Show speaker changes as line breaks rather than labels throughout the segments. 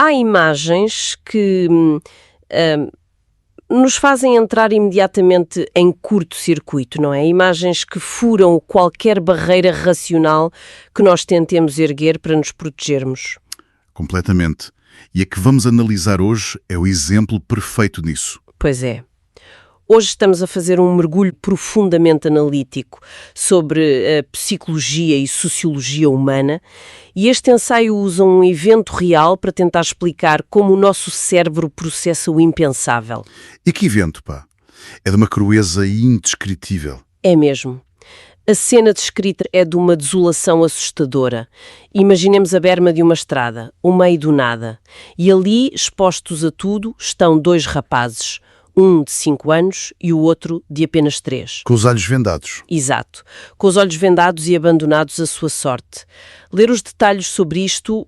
há imagens que nos fazem entrar imediatamente em curto-circuito, não é? Imagens que furam qualquer barreira racional que nós tentemos erguer para nos protegermos.
Completamente. E a que vamos analisar hoje é o exemplo perfeito disso.
Pois é. Hoje estamos a fazer um mergulho profundamente analítico sobre a psicologia e sociologia humana, e este ensaio usa um evento real para tentar explicar como o nosso cérebro processa o impensável.
E que evento, pá? É de uma crueza indescritível.
É mesmo. A cena descrita é de uma desolação assustadora. Imaginemos a berma de uma estrada, o meio do nada, e ali, expostos a tudo, estão dois rapazes, um de 5 anos e o outro de apenas 3.
Com os olhos vendados.
Exato. Com os olhos vendados e abandonados à sua sorte. Ler os detalhes sobre isto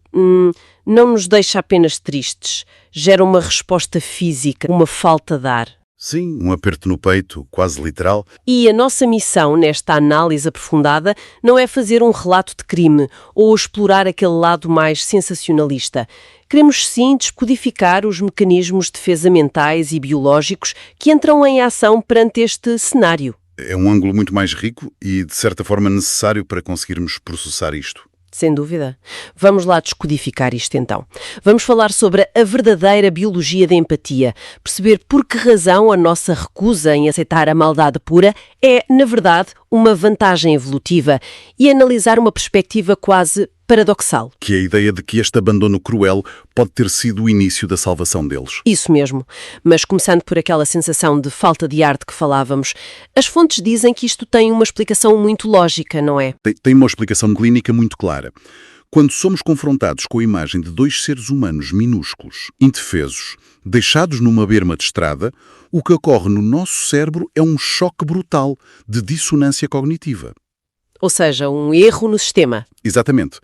não nos deixa apenas tristes. Gera uma resposta física, uma falta de ar.
Sim, um aperto no peito, quase literal.
E a nossa missão nesta análise aprofundada não é fazer um relato de crime ou explorar aquele lado mais sensacionalista. Queremos sim descodificar os mecanismos de defesa mentais e biológicos que entram em ação perante este cenário.
É um ângulo muito mais rico e, de certa forma, necessário para conseguirmos processar isto.
Sem dúvida. Vamos lá descodificar isto então. Vamos falar sobre a verdadeira biologia da empatia, perceber por que razão a nossa recusa em aceitar a maldade pura é, na verdade, uma vantagem evolutiva e analisar uma perspectiva quase paradoxal.
Que é a ideia de que este abandono cruel pode ter sido o início da salvação deles.
Isso mesmo. Mas começando por aquela sensação de falta de ar de que falávamos, as fontes dizem que isto tem uma explicação muito lógica, não é?
Tem uma explicação clínica muito clara. Quando somos confrontados com a imagem de dois seres humanos minúsculos, indefesos, deixados numa berma de estrada, o que ocorre no nosso cérebro é um choque brutal de dissonância cognitiva.
Ou seja, um erro no sistema.
Exatamente.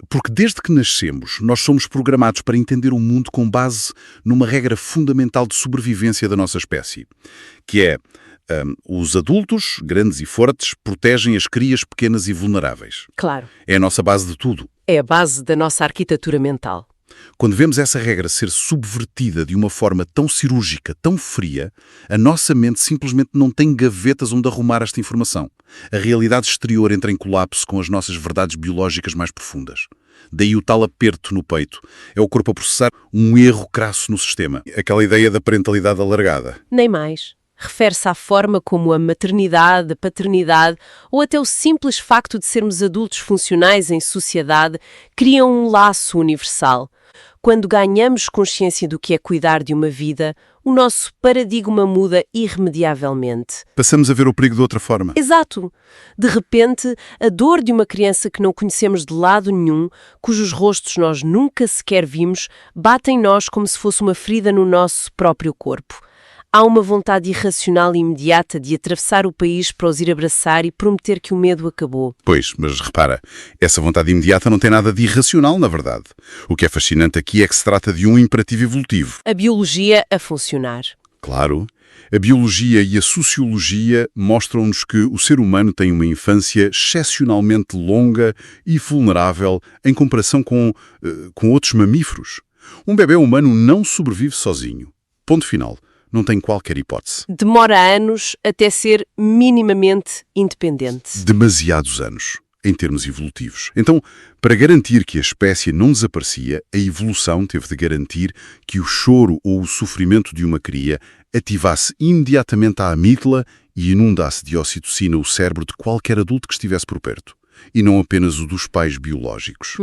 Porque desde que nascemos, nós somos programados para entender o mundo com base numa regra fundamental de sobrevivência da nossa espécie, que é os adultos, grandes e fortes, protegem as crias pequenas e vulneráveis.
Claro.
É a nossa base de tudo.
É a base da nossa arquitetura mental.
Quando vemos essa regra ser subvertida de uma forma tão cirúrgica, tão fria, a nossa mente simplesmente não tem gavetas onde arrumar esta informação. A realidade exterior entra em colapso com as nossas verdades biológicas mais profundas. Daí o tal aperto no peito. É o corpo a processar um erro crasso no sistema. Aquela ideia da parentalidade alargada.
Nem mais. Refere-se à forma como a maternidade, a paternidade ou até o simples facto de sermos adultos funcionais em sociedade criam um laço universal. Quando ganhamos consciência do que é cuidar de uma vida, o nosso paradigma muda irremediavelmente.
Passamos a ver o perigo de outra forma.
Exato. De repente, a dor de uma criança que não conhecemos de lado nenhum, cujos rostos nós nunca sequer vimos, bate em nós como se fosse uma ferida no nosso próprio corpo. Há uma vontade irracional e imediata de atravessar o país para os ir abraçar e prometer que o medo acabou.
Pois, mas repara, essa vontade imediata não tem nada de irracional, na verdade. O que é fascinante aqui é que se trata de um imperativo evolutivo.
A biologia a funcionar.
Claro. A biologia e a sociologia mostram-nos que o ser humano tem uma infância excepcionalmente longa e vulnerável em comparação com outros mamíferos. Um bebê humano não sobrevive sozinho. Ponto final. Não tem qualquer hipótese.
Demora anos até ser minimamente independente.
Demasiados anos, em termos evolutivos. Então, para garantir que a espécie não desaparecia, a evolução teve de garantir que o choro ou o sofrimento de uma cria ativasse imediatamente a amígdala e inundasse de ocitocina o cérebro de qualquer adulto que estivesse por perto. E não apenas o dos pais biológicos.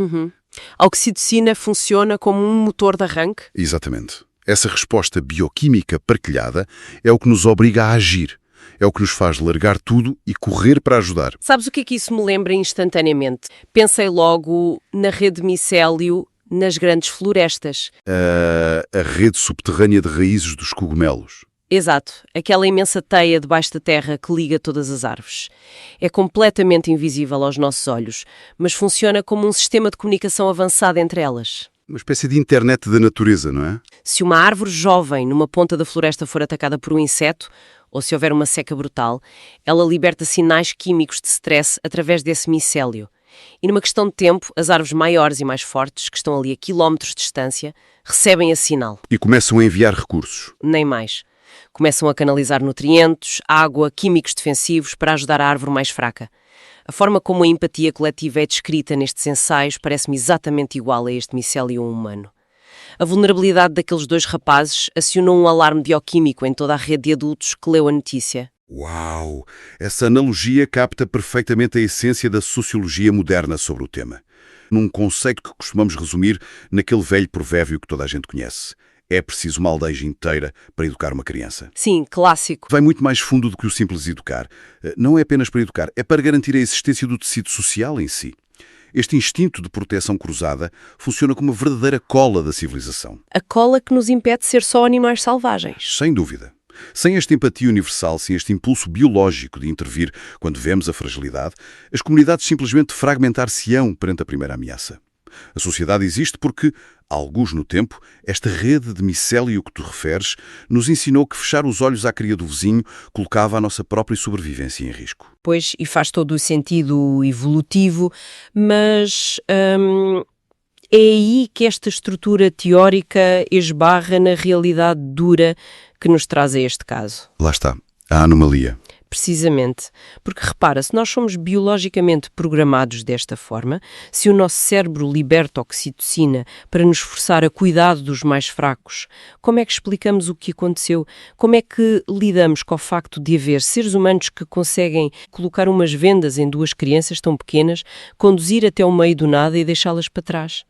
A oxitocina funciona como um motor de arranque?
Exatamente. Essa resposta bioquímica partilhada é o que nos obriga a agir. É o que nos faz largar tudo e correr para ajudar.
Sabes o que é que isso me lembra instantaneamente? Pensei logo na rede de micélio nas grandes florestas.
A rede subterrânea de raízes dos cogumelos.
Exato. Aquela imensa teia debaixo da terra que liga todas as árvores. É completamente invisível aos nossos olhos, mas funciona como um sistema de comunicação avançado entre elas.
Uma espécie de internet da natureza, não é?
Se uma árvore jovem numa ponta da floresta for atacada por um inseto, ou se houver uma seca brutal, ela liberta sinais químicos de stress através desse micélio. E numa questão de tempo, as árvores maiores e mais fortes, que estão ali a quilómetros de distância, recebem esse sinal.
E começam a enviar recursos.
Nem mais. Começam a canalizar nutrientes, água, químicos defensivos para ajudar a árvore mais fraca. A forma como a empatia coletiva é descrita nestes ensaios parece-me exatamente igual a este micélio humano. A vulnerabilidade daqueles dois rapazes acionou um alarme bioquímico em toda a rede de adultos que leu a notícia.
Uau! Essa analogia capta perfeitamente a essência da sociologia moderna sobre o tema. Num conceito que costumamos resumir naquele velho provérbio que toda a gente conhece. É preciso uma aldeia inteira para educar uma criança.
Sim, clássico.
Vai muito mais fundo do que o simples educar. Não é apenas para educar, é para garantir a existência do tecido social em si. Este instinto de proteção cruzada funciona como uma verdadeira cola da civilização.
A cola que nos impede de ser só animais selvagens.
Sem dúvida. Sem esta empatia universal, sem este impulso biológico de intervir quando vemos a fragilidade, as comunidades simplesmente fragmentar-se-ão perante a primeira ameaça. A sociedade existe porque, alguns no tempo, esta rede de micélio que tu referes nos ensinou que fechar os olhos à cria do vizinho colocava a nossa própria sobrevivência em risco.
Pois, e faz todo o sentido evolutivo, mas é aí que esta estrutura teórica esbarra na realidade dura que nos traz a este caso.
Lá está, a anomalia.
Precisamente, porque repara, se nós somos biologicamente programados desta forma, se o nosso cérebro liberta oxitocina para nos forçar a cuidado dos mais fracos, como é que explicamos o que aconteceu? Como é que lidamos com o facto de haver seres humanos que conseguem colocar umas vendas em duas crianças tão pequenas, conduzir até o meio do nada e deixá-las para trás?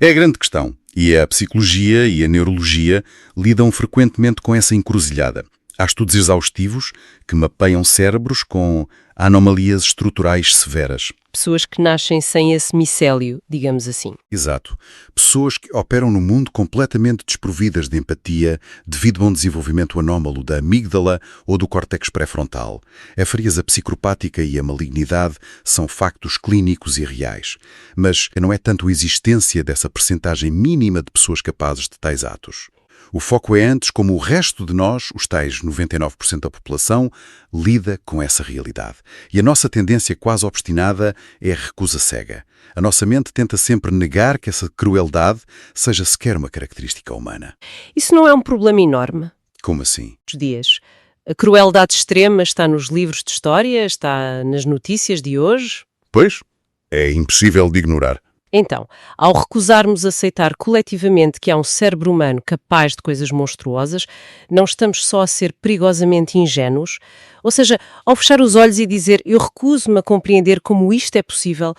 É a grande questão, e a psicologia e a neurologia lidam frequentemente com essa encruzilhada. Há estudos exaustivos que mapeiam cérebros com anomalias estruturais severas.
Pessoas que nascem sem esse micélio, digamos assim.
Exato. Pessoas que operam no mundo completamente desprovidas de empatia devido a um desenvolvimento anómalo da amígdala ou do córtex pré-frontal. A frieza psicopática e a malignidade são factos clínicos e reais. Mas não é tanto a existência dessa percentagem mínima de pessoas capazes de tais atos. O foco é antes como o resto de nós, os tais 99% da população, lida com essa realidade. E a nossa tendência quase obstinada é a recusa cega. A nossa mente tenta sempre negar que essa crueldade seja sequer uma característica humana.
Isso não é um problema enorme?
Como assim?
Os dias. A crueldade extrema está nos livros de história, está nas notícias de hoje?
Pois, é impossível de ignorar.
Então, ao recusarmos aceitar coletivamente que há um cérebro humano capaz de coisas monstruosas, não estamos só a ser perigosamente ingênuos? Ou seja, ao fechar os olhos e dizer eu recuso-me a compreender como isto é possível,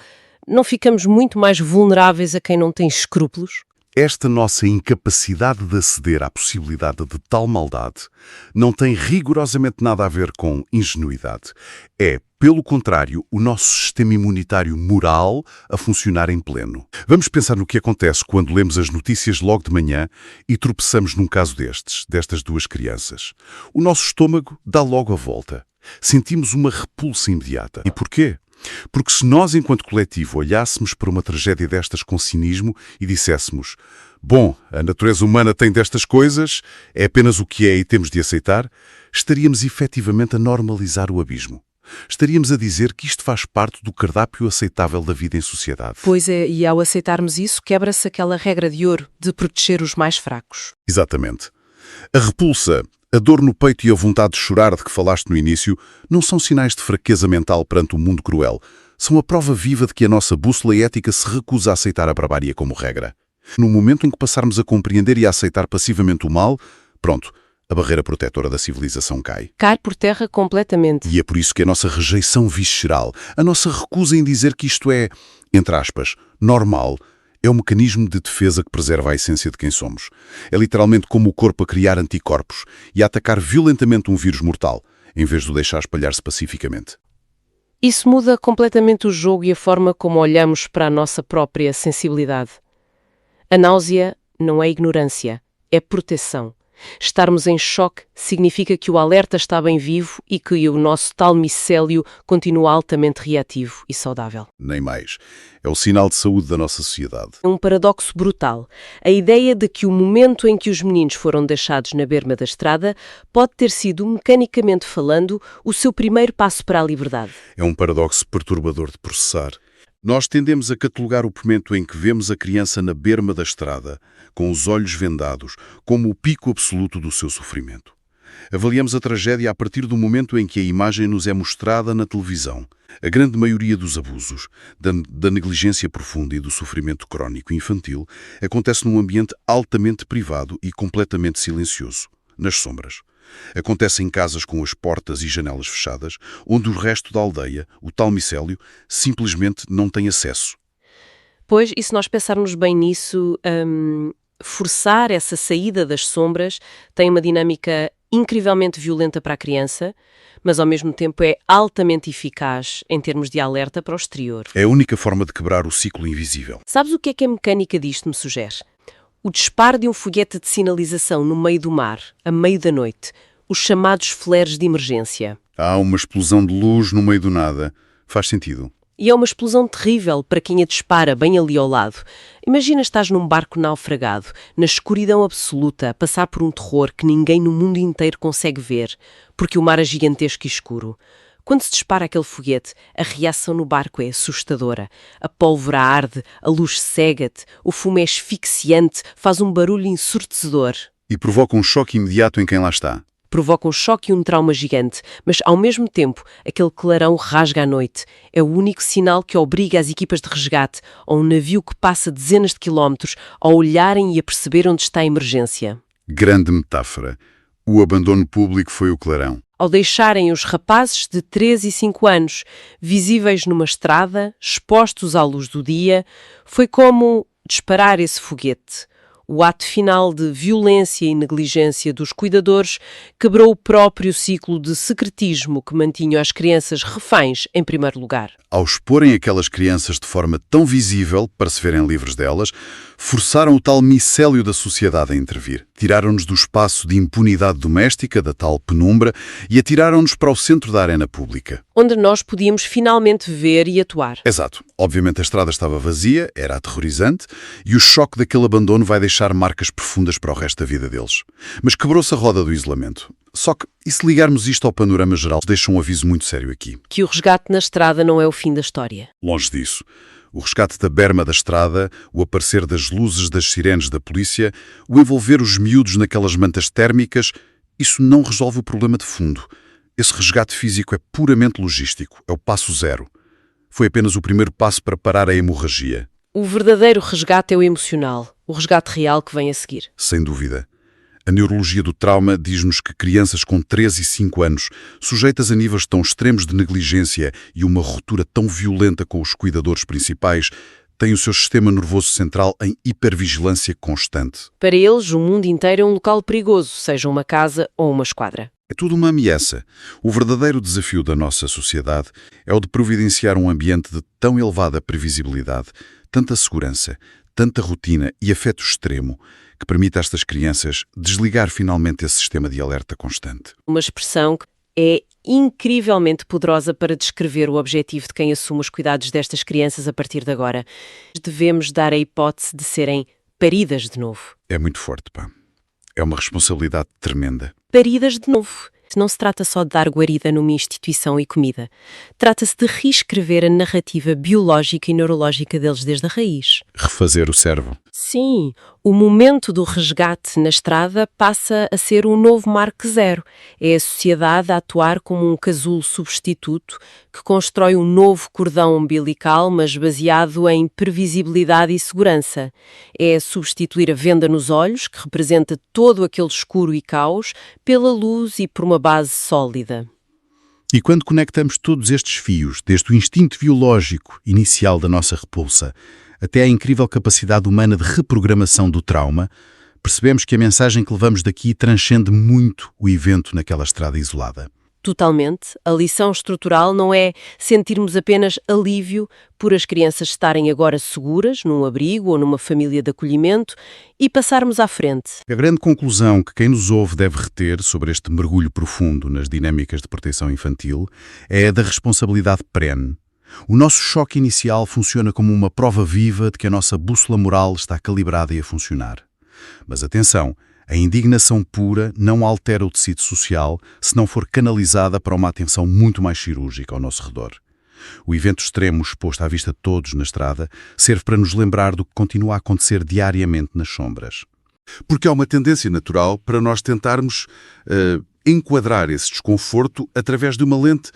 não ficamos muito mais vulneráveis a quem não tem escrúpulos?
Esta nossa incapacidade de aceder à possibilidade de tal maldade não tem rigorosamente nada a ver com ingenuidade. É, pelo contrário, o nosso sistema imunitário moral a funcionar em pleno. Vamos pensar no que acontece quando lemos as notícias logo de manhã e tropeçamos num caso destas duas crianças. O nosso estômago dá logo a volta. Sentimos uma repulsa imediata. E porquê? Porque se nós, enquanto coletivo, olhássemos para uma tragédia destas com cinismo e disséssemos bom, a natureza humana tem destas coisas, é apenas o que é e temos de aceitar, estaríamos efetivamente a normalizar o abismo. Estaríamos a dizer que isto faz parte do cardápio aceitável da vida em sociedade.
Pois é, e ao aceitarmos isso, quebra-se aquela regra de ouro de proteger os mais fracos.
Exatamente. A repulsa, a dor no peito e a vontade de chorar de que falaste no início não são sinais de fraqueza mental perante o mundo cruel. São a prova viva de que a nossa bússola ética se recusa a aceitar a barbárie como regra. No momento em que passarmos a compreender e a aceitar passivamente o mal, pronto, a barreira protetora da civilização cai.
Cai por terra completamente.
E é por isso que a nossa rejeição visceral, a nossa recusa em dizer que isto é, entre aspas, normal, é um mecanismo de defesa que preserva a essência de quem somos. É literalmente como o corpo a criar anticorpos e a atacar violentamente um vírus mortal, em vez de o deixar espalhar-se pacificamente.
Isso muda completamente o jogo e a forma como olhamos para a nossa própria sensibilidade. A náusea não é ignorância, é proteção. Estarmos em choque significa que o alerta está bem vivo e que o nosso tal micélio continua altamente reativo e saudável.
Nem mais. É o sinal de saúde da nossa sociedade.
É um paradoxo brutal. A ideia de que o momento em que os meninos foram deixados na berma da estrada pode ter sido, mecanicamente falando, o seu primeiro passo para a liberdade.
É um paradoxo perturbador de processar. Nós tendemos a catalogar o momento em que vemos a criança na berma da estrada, com os olhos vendados, como o pico absoluto do seu sofrimento. Avaliamos a tragédia a partir do momento em que a imagem nos é mostrada na televisão. A grande maioria dos abusos, da negligência profunda e do sofrimento crónico infantil acontece num ambiente altamente privado e completamente silencioso, nas sombras. Acontece em casas com as portas e janelas fechadas, onde o resto da aldeia, o tal micélio, simplesmente não tem acesso.
Pois, e se nós pensarmos bem nisso, forçar essa saída das sombras tem uma dinâmica incrivelmente violenta para a criança, mas ao mesmo tempo é altamente eficaz em termos de alerta para o exterior.
É a única forma de quebrar o ciclo invisível.
Sabes o que é a mecânica disto me sugere? O disparo de um foguete de sinalização no meio do mar, a meio da noite, os chamados flares de emergência.
Há uma explosão de luz no meio do nada. Faz sentido.
E é uma explosão terrível para quem a dispara bem ali ao lado. Imagina estás num barco naufragado, na escuridão absoluta, a passar por um terror que ninguém no mundo inteiro consegue ver, porque o mar é gigantesco e escuro. Quando se dispara aquele foguete, a reação no barco é assustadora. A pólvora arde, a luz cega-te, o fumo é asfixiante, faz um barulho ensurdecedor.
E provoca um choque imediato em quem lá está.
Provoca um choque e um trauma gigante, mas ao mesmo tempo aquele clarão rasga a noite. É o único sinal que obriga as equipas de resgate a um navio que passa dezenas de quilómetros a olharem e a perceber onde está a emergência.
Grande metáfora. O abandono público foi o clarão.
Ao deixarem os rapazes de 3 e 5 anos visíveis numa estrada, expostos à luz do dia, foi como disparar esse foguete. O ato final de violência e negligência dos cuidadores quebrou o próprio ciclo de secretismo que mantinha as crianças reféns em primeiro lugar.
Ao exporem aquelas crianças de forma tão visível para se verem livres delas, forçaram o tal micélio da sociedade a intervir. Tiraram-nos do espaço de impunidade doméstica, da tal penumbra, e atiraram-nos para o centro da arena pública.
Onde nós podíamos finalmente ver e atuar.
Exato. Obviamente a estrada estava vazia, era aterrorizante, e o choque daquele abandono vai deixar marcas profundas para o resto da vida deles. Mas quebrou-se a roda do isolamento. Só que, e se ligarmos isto ao panorama geral, deixa um aviso muito sério aqui.
Que o resgate na estrada não é o fim da história.
Longe disso. O resgate da berma da estrada, o aparecer das luzes das sirenes da polícia, o envolver os miúdos naquelas mantas térmicas, isso não resolve o problema de fundo. Esse resgate físico é puramente logístico, é o passo zero. Foi apenas o primeiro passo para parar a hemorragia.
O verdadeiro resgate é o emocional, o resgate real que vem a seguir.
Sem dúvida. A neurologia do trauma diz-nos que crianças com 3 e 5 anos, sujeitas a níveis tão extremos de negligência e uma ruptura tão violenta com os cuidadores principais, têm o seu sistema nervoso central em hipervigilância constante.
Para eles, o mundo inteiro é um local perigoso, seja uma casa ou uma esquadra.
É tudo uma ameaça. O verdadeiro desafio da nossa sociedade é o de providenciar um ambiente de tão elevada previsibilidade, tanta segurança, tanta rotina e afeto extremo, que permite a estas crianças desligar finalmente esse sistema de alerta constante.
Uma expressão que é incrivelmente poderosa para descrever o objetivo de quem assume os cuidados destas crianças a partir de agora. Devemos dar a hipótese de serem paridas de novo.
É muito forte, pá. É uma responsabilidade tremenda.
Paridas de novo. Não se trata só de dar guarida numa instituição e comida. Trata-se de reescrever a narrativa biológica e neurológica deles desde a raiz.
Refazer o cérebro.
Sim, o momento do resgate na estrada passa a ser um novo marco zero. É a sociedade a atuar como um casulo substituto que constrói um novo cordão umbilical, mas baseado em previsibilidade e segurança. É substituir a venda nos olhos, que representa todo aquele escuro e caos, pela luz e por uma base sólida.
E quando conectamos todos estes fios, desde o instinto biológico inicial da nossa repulsa, até a incrível capacidade humana de reprogramação do trauma, percebemos que a mensagem que levamos daqui transcende muito o evento naquela estrada isolada.
Totalmente. A lição estrutural não é sentirmos apenas alívio por as crianças estarem agora seguras, num abrigo ou numa família de acolhimento, e passarmos à frente.
A grande conclusão que quem nos ouve deve reter sobre este mergulho profundo nas dinâmicas de proteção infantil é a da responsabilidade perene. O nosso choque inicial funciona como uma prova viva de que a nossa bússola moral está calibrada e a funcionar. Mas atenção, a indignação pura não altera o tecido social se não for canalizada para uma atenção muito mais cirúrgica ao nosso redor. O evento extremo exposto à vista de todos na estrada serve para nos lembrar do que continua a acontecer diariamente nas sombras. Porque há uma tendência natural para nós tentarmos enquadrar esse desconforto através de uma lente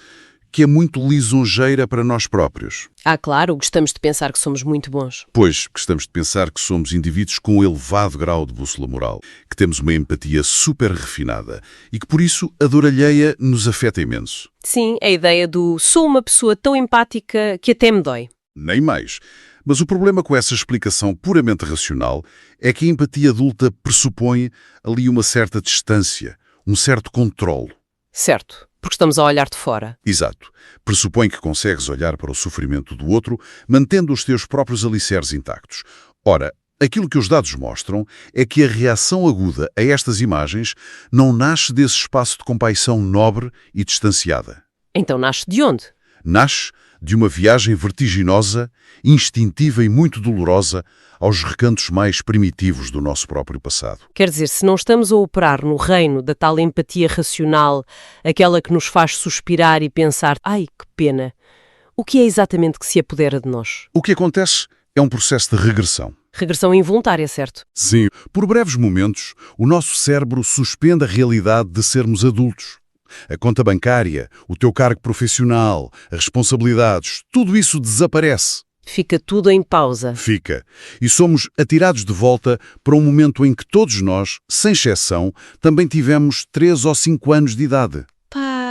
que é muito lisonjeira para nós próprios.
Claro, gostamos de pensar que somos muito bons.
Pois, gostamos de pensar que somos indivíduos com um elevado grau de bússola moral, que temos uma empatia super refinada e que, por isso, a dor alheia nos afeta imenso.
Sim, a ideia do sou uma pessoa tão empática que até me dói.
Nem mais. Mas o problema com essa explicação puramente racional é que a empatia adulta pressupõe ali uma certa distância, um certo controle.
Certo, porque estamos a olhar de fora.
Exato. Pressupõe que consegues olhar para o sofrimento do outro, mantendo os teus próprios alicerces intactos. Ora, aquilo que os dados mostram é que a reação aguda a estas imagens não nasce desse espaço de compaixão nobre e distanciada.
Então nasce de onde?
Nasce de uma viagem vertiginosa, instintiva e muito dolorosa aos recantos mais primitivos do nosso próprio passado.
Quer dizer, se não estamos a operar no reino da tal empatia racional, aquela que nos faz suspirar e pensar, ai, que pena, o que é exatamente que se apodera de nós?
O que acontece é um processo de regressão.
Regressão involuntária, certo?
Sim, por breves momentos, o nosso cérebro suspende a realidade de sermos adultos. A conta bancária, o teu cargo profissional, as responsabilidades, tudo isso desaparece.
Fica tudo em pausa.
Fica. E somos atirados de volta para um momento em que todos nós, sem exceção, também tivemos 3 ou 5 anos de idade.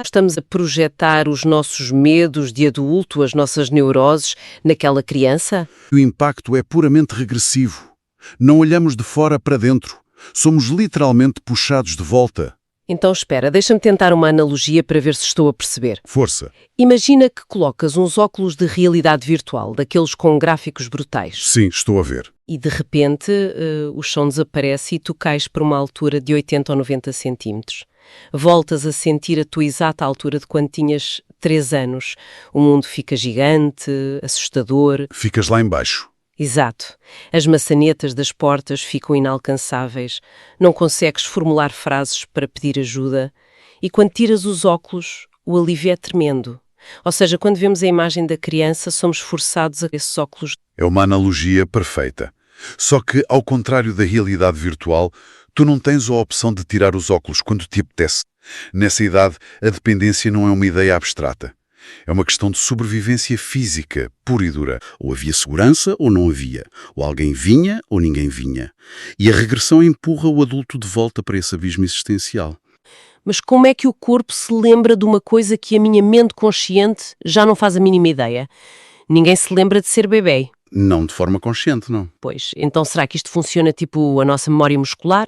Estamos a projetar os nossos medos de adulto, as nossas neuroses, naquela criança?
O impacto é puramente regressivo. Não olhamos de fora para dentro. Somos literalmente puxados de volta.
Então espera, deixa-me tentar uma analogia para ver se estou a perceber.
Força.
Imagina que colocas uns óculos de realidade virtual, daqueles com gráficos brutais.
Sim, estou a ver.
E de repente o som desaparece e tu cais para uma altura de 80 ou 90 centímetros. Voltas a sentir a tua exata altura de quando tinhas 3 anos. O mundo fica gigante, assustador.
Ficas lá embaixo.
Exato. As maçanetas das portas ficam inalcançáveis. Não consegues formular frases para pedir ajuda. E quando tiras os óculos, o alívio é tremendo. Ou seja, quando vemos a imagem da criança, somos forçados a esses óculos.
É uma analogia perfeita. Só que, ao contrário da realidade virtual, tu não tens a opção de tirar os óculos quando te apetece. Nessa idade, a dependência não é uma ideia abstrata. É uma questão de sobrevivência física, pura e dura. Ou havia segurança ou não havia. Ou alguém vinha ou ninguém vinha. E a regressão empurra o adulto de volta para esse abismo existencial.
Mas como é que o corpo se lembra de uma coisa que a minha mente consciente já não faz a mínima ideia? Ninguém se lembra de ser bebê.
Não de forma consciente, não.
Pois, então será que isto funciona tipo a nossa memória muscular?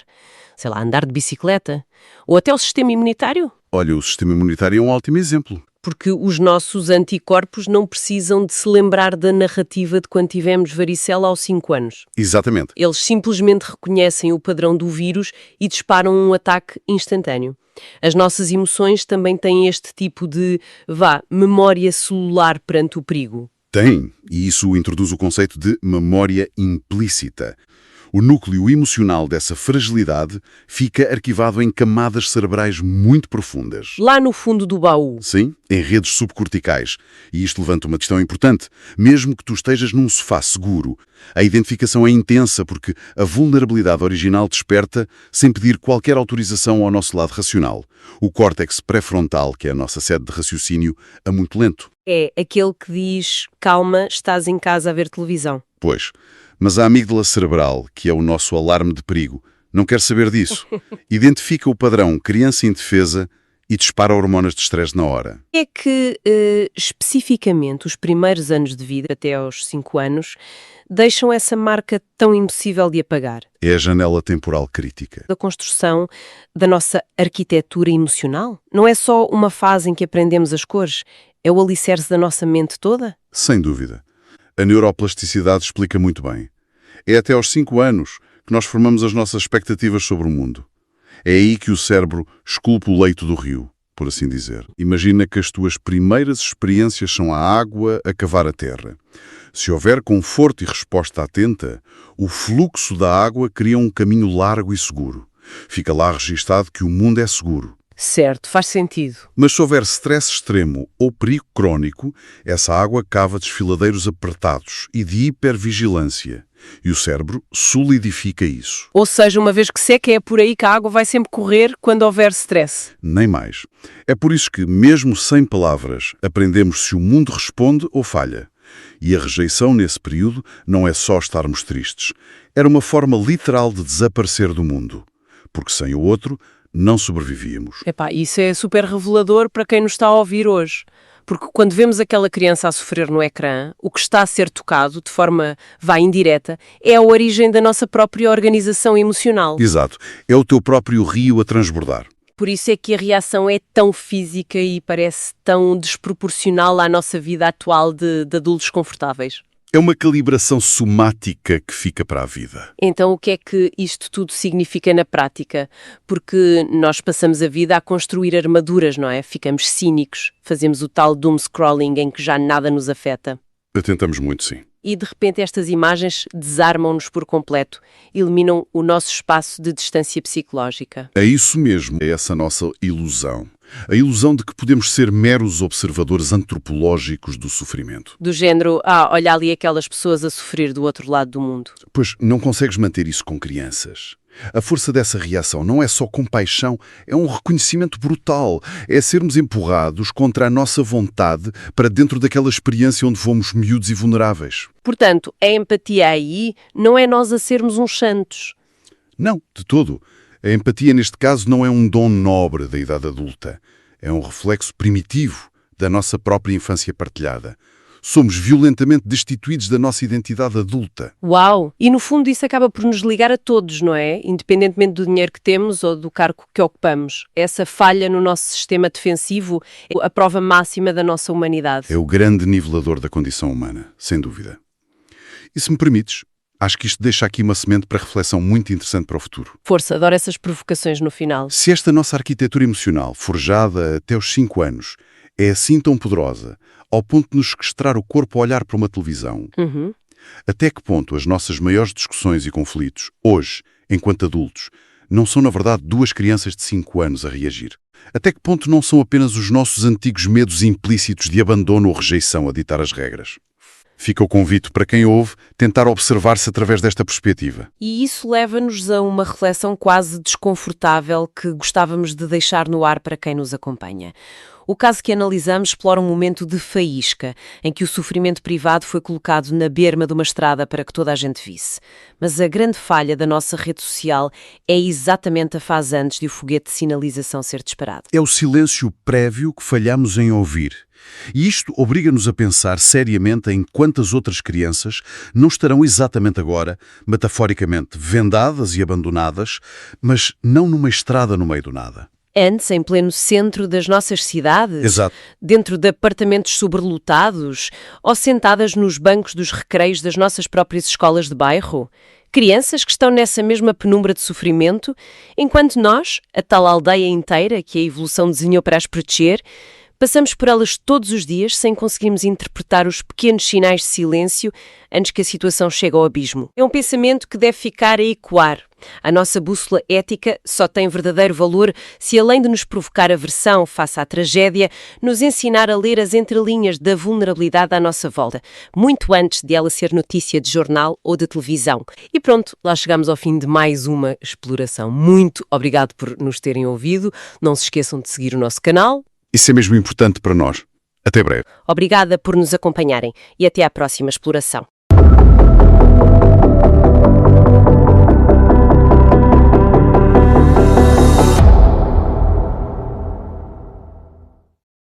Sei lá, andar de bicicleta? Ou até o sistema imunitário?
Olha, o sistema imunitário é um ótimo exemplo.
Porque os nossos anticorpos não precisam de se lembrar da narrativa de quando tivemos varicela aos 5 anos.
Exatamente.
Eles simplesmente reconhecem o padrão do vírus e disparam um ataque instantâneo. As nossas emoções também têm este tipo de, memória celular perante o perigo.
Tem, e isso introduz o conceito de memória implícita. O núcleo emocional dessa fragilidade fica arquivado em camadas cerebrais muito profundas.
Lá no fundo do baú.
Sim, em redes subcorticais. E isto levanta uma questão importante. Mesmo que tu estejas num sofá seguro, a identificação é intensa porque a vulnerabilidade original desperta sem pedir qualquer autorização ao nosso lado racional. O córtex pré-frontal, que é a nossa sede de raciocínio, é muito lento.
É aquele que diz, calma, estás em casa a ver televisão.
Pois, mas a amígdala cerebral, que é o nosso alarme de perigo, não quer saber disso. Identifica o padrão criança indefesa e dispara hormonas de estresse na hora.
É que, especificamente, os primeiros anos de vida, até aos 5 anos, deixam essa marca tão impossível de apagar.
É a janela temporal crítica.
Da construção da nossa arquitetura emocional. Não é só uma fase em que aprendemos as cores, é o alicerce da nossa mente toda?
Sem dúvida. A neuroplasticidade explica muito bem. É até aos 5 anos que nós formamos as nossas expectativas sobre o mundo. É aí que o cérebro esculpe o leito do rio, por assim dizer. Imagina que as tuas primeiras experiências são a água a cavar a terra. Se houver conforto e resposta atenta, o fluxo da água cria um caminho largo e seguro. Fica lá registado que o mundo é seguro.
Certo, faz sentido.
Mas se houver stress extremo ou perigo crónico, essa água cava desfiladeiros apertados e de hipervigilância. E o cérebro solidifica isso.
Ou seja, uma vez que seca, é por aí que a água vai sempre correr quando houver stress.
Nem mais. É por isso que, mesmo sem palavras, aprendemos se o mundo responde ou falha. E a rejeição nesse período não é só estarmos tristes. Era uma forma literal de desaparecer do mundo. Porque sem o outro, não sobrevivíamos.
Epá, isso é super revelador para quem nos está a ouvir hoje. Porque quando vemos aquela criança a sofrer no ecrã, o que está a ser tocado, de forma, indireta, é a origem da nossa própria organização emocional.
Exato. É o teu próprio rio a transbordar.
Por isso é que a reação é tão física e parece tão desproporcional à nossa vida atual de adultos confortáveis.
É uma calibração somática que fica para a vida.
Então, o que é que isto tudo significa na prática? Porque nós passamos a vida a construir armaduras, não é? Ficamos cínicos, fazemos o tal doom scrolling em que já nada nos afeta.
Tentamos muito, sim.
E, de repente, estas imagens desarmam-nos por completo, eliminam o nosso espaço de distância psicológica.
É isso mesmo, é essa nossa ilusão. A ilusão de que podemos ser meros observadores antropológicos do sofrimento.
Do género, olha ali aquelas pessoas a sofrer do outro lado do mundo.
Pois não consegues manter isso com crianças. A força dessa reação não é só compaixão, é um reconhecimento brutal. É sermos empurrados contra a nossa vontade para dentro daquela experiência onde fomos miúdos e vulneráveis.
Portanto, a empatia aí não é nós a sermos uns santos.
Não, de todo. A empatia, neste caso, não é um dom nobre da idade adulta. É um reflexo primitivo da nossa própria infância partilhada. Somos violentamente destituídos da nossa identidade adulta.
Uau! E no fundo isso acaba por nos ligar a todos, não é? Independentemente do dinheiro que temos ou do cargo que ocupamos. Essa falha no nosso sistema defensivo é a prova máxima da nossa humanidade.
É o grande nivelador da condição humana, sem dúvida. E se me permites, acho que isto deixa aqui uma semente para reflexão muito interessante para o futuro.
Força, adoro essas provocações no final.
Se esta nossa arquitetura emocional, forjada até os 5 anos, é assim tão poderosa, ao ponto de nos sequestrar o corpo a olhar para uma televisão, até que ponto as nossas maiores discussões e conflitos, hoje, enquanto adultos, não são na verdade duas crianças de 5 anos a reagir? Até que ponto não são apenas os nossos antigos medos implícitos de abandono ou rejeição a ditar as regras? Fica o convite para quem ouve tentar observar-se através desta perspectiva.
E isso leva-nos a uma reflexão quase desconfortável que gostávamos de deixar no ar para quem nos acompanha. O caso que analisamos explora um momento de faísca, em que o sofrimento privado foi colocado na berma de uma estrada para que toda a gente visse. Mas a grande falha da nossa rede social é exatamente a fase antes de o foguete de sinalização ser disparado.
É o silêncio prévio que falhamos em ouvir. E isto obriga-nos a pensar seriamente em quantas outras crianças não estarão exatamente agora, metaforicamente, vendadas e abandonadas, mas não numa estrada no meio do nada.
Antes, em pleno centro das nossas cidades,
Exato.
Dentro de apartamentos sobrelotados, ou sentadas nos bancos dos recreios das nossas próprias escolas de bairro. Crianças que estão nessa mesma penumbra de sofrimento, enquanto nós, a tal aldeia inteira que a evolução desenhou para as proteger, passamos por elas todos os dias sem conseguirmos interpretar os pequenos sinais de silêncio antes que a situação chegue ao abismo. É um pensamento que deve ficar a ecoar. A nossa bússola ética só tem verdadeiro valor se, além de nos provocar aversão face à tragédia, nos ensinar a ler as entrelinhas da vulnerabilidade à nossa volta, muito antes de ela ser notícia de jornal ou de televisão. E pronto, lá chegamos ao fim de mais uma exploração. Muito obrigado por nos terem ouvido. Não se esqueçam de seguir o nosso canal.
Isso é mesmo importante para nós. Até breve.
Obrigada por nos acompanharem e até à próxima exploração.